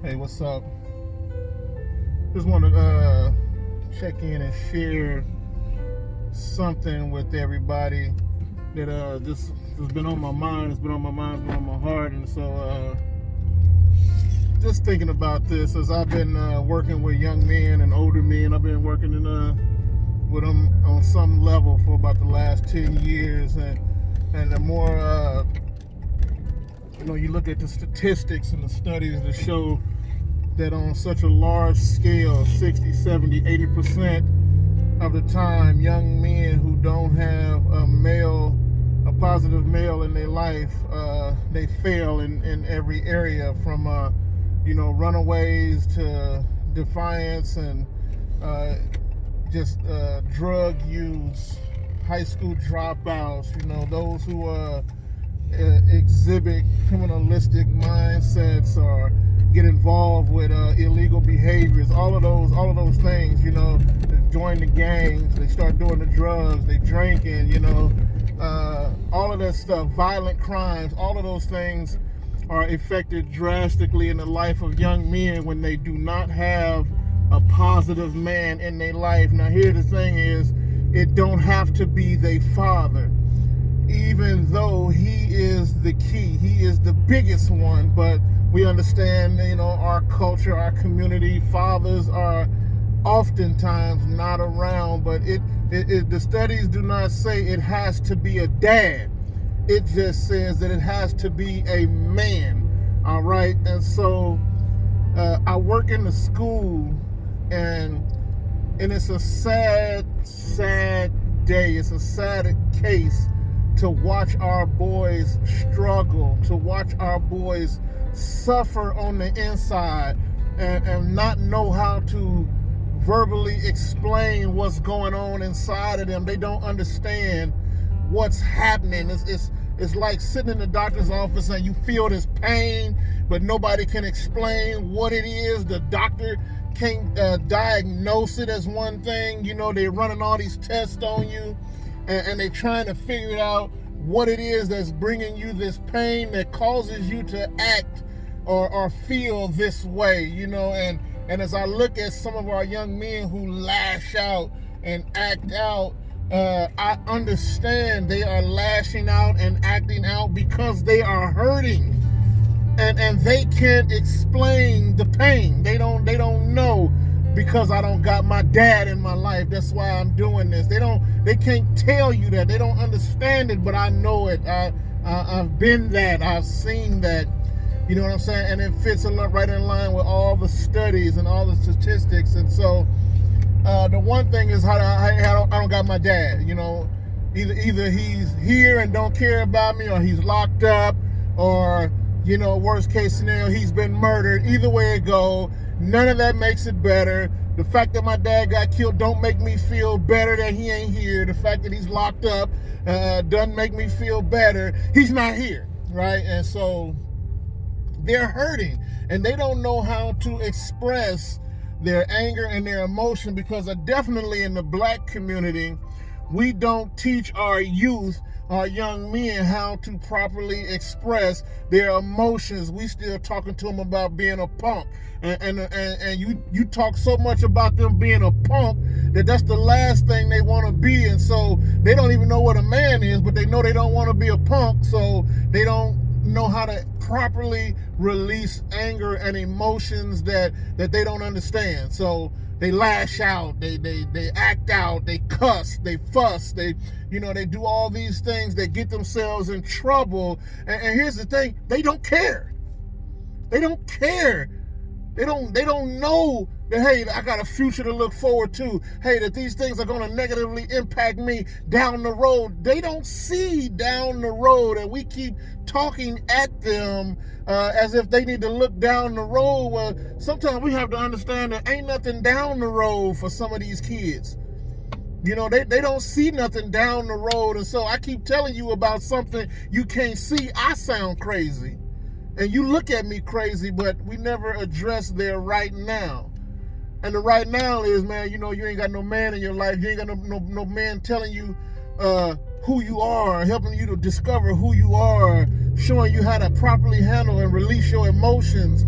Hey, what's up? Just want to check in and share something with everybody that just has been on my mind. It's been on my mind, it's been on my heart, and so just thinking about this as I've been working with young men and older men. I've been working with them on some level for about the last 10 years, and the more you look at the statistics and the studies that show that on such a large scale, 60, 70, 80% of the time, young men who don't have a positive male in their life, they fail in every area, from runaways to defiance and just drug use, high school dropouts, those who exhibit criminalistic mindsets or get involved with illegal behaviors, all of those things, they join the gangs, they start doing the drugs, they drinking, all of that stuff, violent crimes, all of those things are affected drastically in the life of young men when they do not have a positive man in their life. Now here the thing is, it don't have to be their father, even though he is the key, he is the biggest one. But we understand, our culture, our community, fathers are oftentimes not around. But the studies do not say it has to be a dad. It just says that it has to be a man. All right. And so I work in the school, and it's a sad day. It's a sad case to watch our boys struggle, to watch our boys suffer on the inside and not know how to verbally explain what's going on inside of them. They don't understand what's happening. It's like sitting in the doctor's office and you feel this pain, but nobody can explain what it is. The doctor can't diagnose it as one thing. They're running all these tests on you, and they're trying to figure out what it is that's bringing you this pain that causes you to act or feel this way, and as I look at some of our young men who lash out and act out, I understand they are lashing out and acting out because they are hurting, and they can't explain the pain. They don't know, because I don't got my dad in my life. That's why I'm doing this. They can't tell you that. They don't understand it, but I know it. I've been that. I've seen that. You know what I'm saying? And it fits right in line with all the studies and all the statistics. And so the one thing is I don't got my dad. Either he's here and don't care about me, or he's locked up, or worst case scenario, he's been murdered. Either way it go, none of that makes it better. The fact that my dad got killed don't make me feel better that he ain't here. The fact that he's locked up doesn't make me feel better. He's not here, right? And so they're hurting, and they don't know how to express their anger and their emotion, because definitely in the black community, we don't teach our youth, our young men, how to properly express their emotions. We still talking to them about being a punk, and you talk so much about them being a punk that's the last thing they want to be. And so they don't even know what a man is, but they know they don't want to be a punk, so they don't know how to properly release anger and emotions that they don't understand. So they lash out, they act out, they cuss, they fuss, they do all these things that get themselves in trouble. And here's the thing, they don't care. They don't care. They don't know that, hey, I got a future to look forward to. Hey, that these things are going to negatively impact me down the road. They don't see down the road, and we keep talking at them as if they need to look down the road. Well, sometimes we have to understand that ain't nothing down the road for some of these kids. They don't see nothing down the road. And so I keep telling you about something you can't see. I sound crazy, and you look at me crazy, but we never address their right now. And the right now is, man, you ain't got no man in your life. You ain't got no man telling you who you are, helping you to discover who you are, showing you how to properly handle and release your emotions.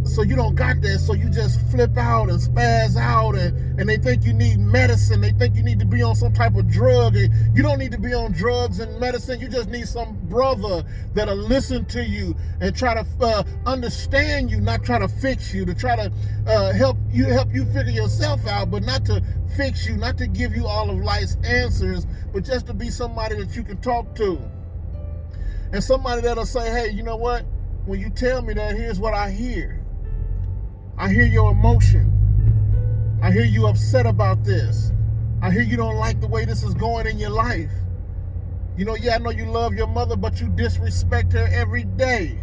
so you don't got that, so you just flip out and spaz out, and they think you need medicine. They think you need to be on some type of drug, and you don't need to be on drugs and medicine. You just need some brother that'll listen to you and try to understand you, not try to fix you, to try to help you figure yourself out, but not to fix you, not to give you all of life's answers, but just to be somebody that you can talk to. And somebody that'll say, hey, you know what? When you tell me that, here's what I hear. I hear your emotion. I hear you upset about this. I hear you don't like the way this is going in your life. You know, yeah, I know you love your mother, but you disrespect her every day.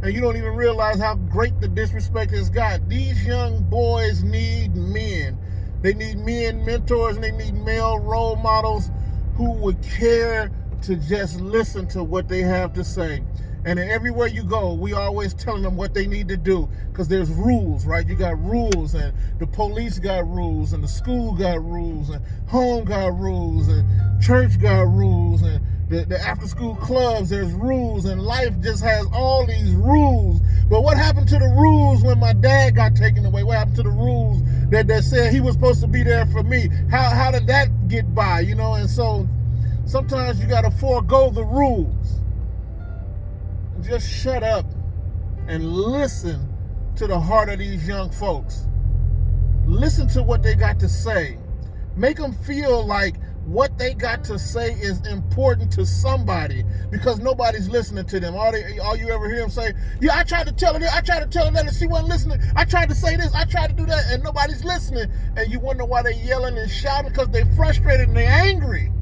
And you don't even realize how great the disrespect has got. These young boys need men. They need men mentors, and they need male role models who would care to just listen to what they have to say. And everywhere you go, we always telling them what they need to do, because there's rules, right? You got rules, and the police got rules, and the school got rules, and home got rules, and church got rules, and the after-school clubs, there's rules, and life just has all these rules. But what happened to the rules when my dad got taken away? What happened to the rules that said he was supposed to be there for me? How did that get by, you know? And so sometimes you got to forego the rules. Just shut up and listen to the heart of these young folks. Listen to what they got to say. Make them feel like what they got to say is important to somebody, because nobody's listening to them. All you ever hear them say, yeah, I tried to tell her this, I tried to tell her that, and she wasn't listening. I tried to say this, I tried to do that, and nobody's listening. And you wonder why they're yelling and shouting, because they're frustrated and they're angry.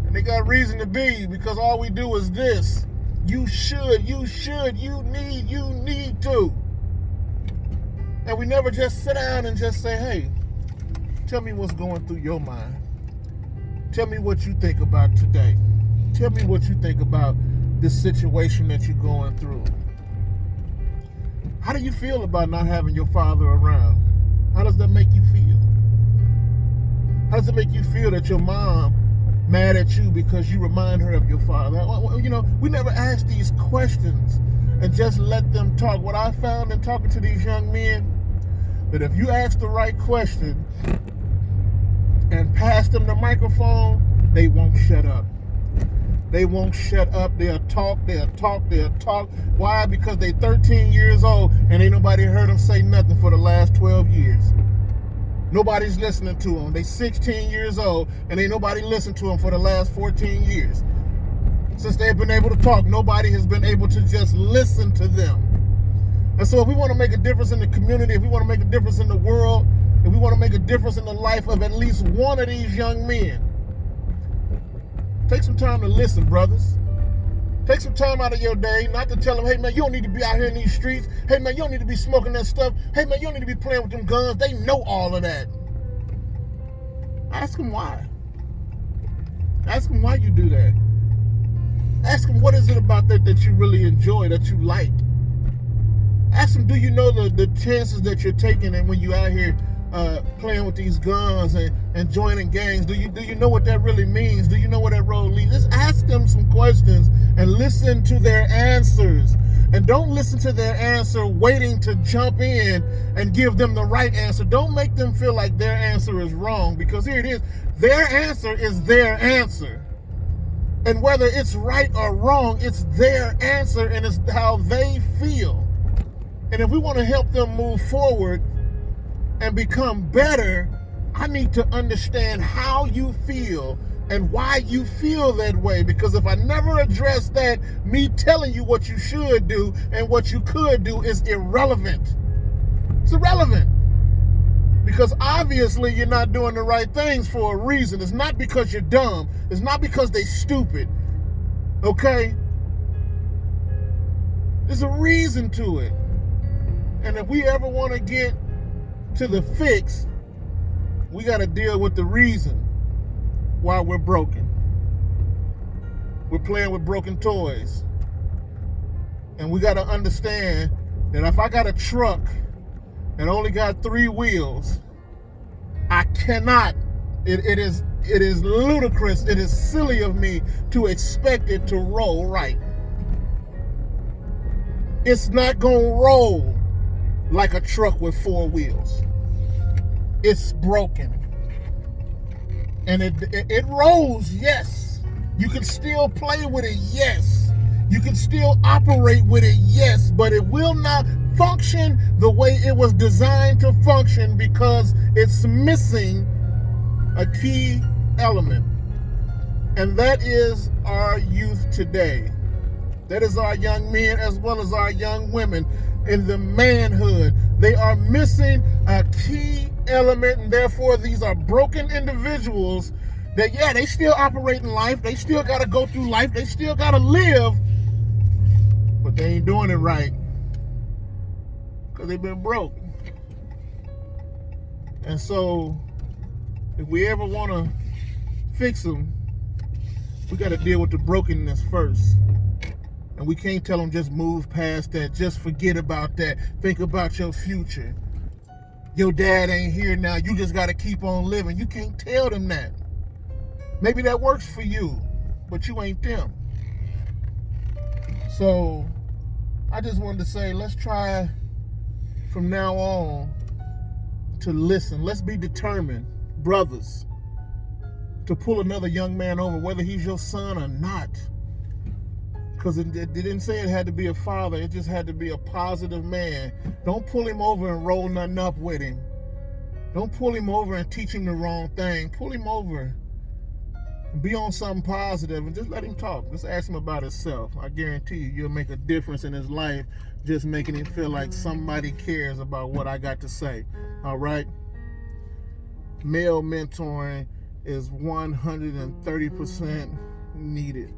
And they got reason to be, because all we do is this. You should, you need to. And we never just sit down and just say, hey, tell me what's going through your mind. Tell me what you think about today. Tell me what you think about this situation that you're going through. How do you feel about not having your father around? How does that make you feel? How does it make you feel that your mom mad at you because you remind her of your father? You know, we never ask these questions and just let them talk. What I found in talking to these young men, that if you ask the right question and pass them the microphone, they won't shut up. They won't shut up. They'll talk. Why? Because they 13 years old and ain't nobody heard them say nothing for the last 12 years. Nobody's listening to them. They 16 years old and ain't nobody listened to them for the last 14 years. Since they've been able to talk, nobody has been able to just listen to them. And so if we want to make a difference in the community, if we want to make a difference in the world, if we want to make a difference in the life of at least one of these young men, take some time to listen, brothers. Take some time out of your day, not to tell them, hey, man, you don't need to be out here in these streets. Hey, man, you don't need to be smoking that stuff. Hey, man, you don't need to be playing with them guns. They know all of that. Ask them why. Ask them why you do that. Ask them, what is it about that you really enjoy, that you like? Ask them, do you know the chances that you're taking, and when you're out here playing with these guns and joining gangs, do you know what that really means? Do you know where that road leads? Just ask them some questions and listen to their answers. And don't listen to their answer waiting to jump in and give them the right answer. Don't make them feel like their answer is wrong, because here it is. Their answer is their answer. And whether it's right or wrong, it's their answer, and it's how they feel. And if we want to help them move forward and become better, I need to understand how you feel and why you feel that way. Because if I never address that, me telling you what you should do and what you could do is irrelevant. It's irrelevant. Because obviously you're not doing the right things for a reason. It's not because you're dumb. It's not because they're stupid. Okay? There's a reason to it. And if we ever want to get to the fix, we got to deal with the reason why we're broken. We're playing with broken toys. And we got to understand that if I got a truck that only got 3 wheels, I cannot, it is ludicrous, it is silly of me to expect it to roll right. It's not gonna roll like a truck with 4 wheels. It's broken. And it rolls, yes. You can still play with it, yes. You can still operate with it, yes, but it will not function the way it was designed to function because it's missing a key element. And that is our youth today. That is our young men as well as our young women in the manhood. They are missing a key element, and therefore these are broken individuals that, yeah, they still operate in life. They still got to go through life. They still got to live, but they ain't doing it right because they've been broke. And so if we ever want to fix them, we got to deal with the brokenness first. And we can't tell them just move past that, just forget about that, think about your future. Your dad ain't here now, you just got to keep on living. You can't tell them that. Maybe that works for you, but you ain't them. So I just wanted to say, let's try from now on to listen. Let's be determined, brothers, to pull another young man over, whether he's your son or not. Because it didn't say it had to be a father. It just had to be a positive man. Don't pull him over and roll nothing up with him. Don't pull him over and teach him the wrong thing. Pull him over and be on something positive and just let him talk. Just ask him about himself. I guarantee you'll make a difference in his life just making him feel like somebody cares about what I got to say. All right? Male mentoring is 130% needed.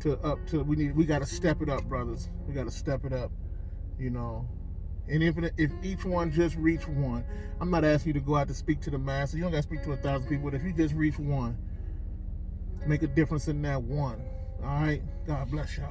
We got to step it up, brothers. We got to step it up, you know. And if each one just reach one, I'm not asking you to go out to speak to the masses. You don't got to speak to 1,000 people. But if you just reach one, make a difference in that one. All right. God bless y'all.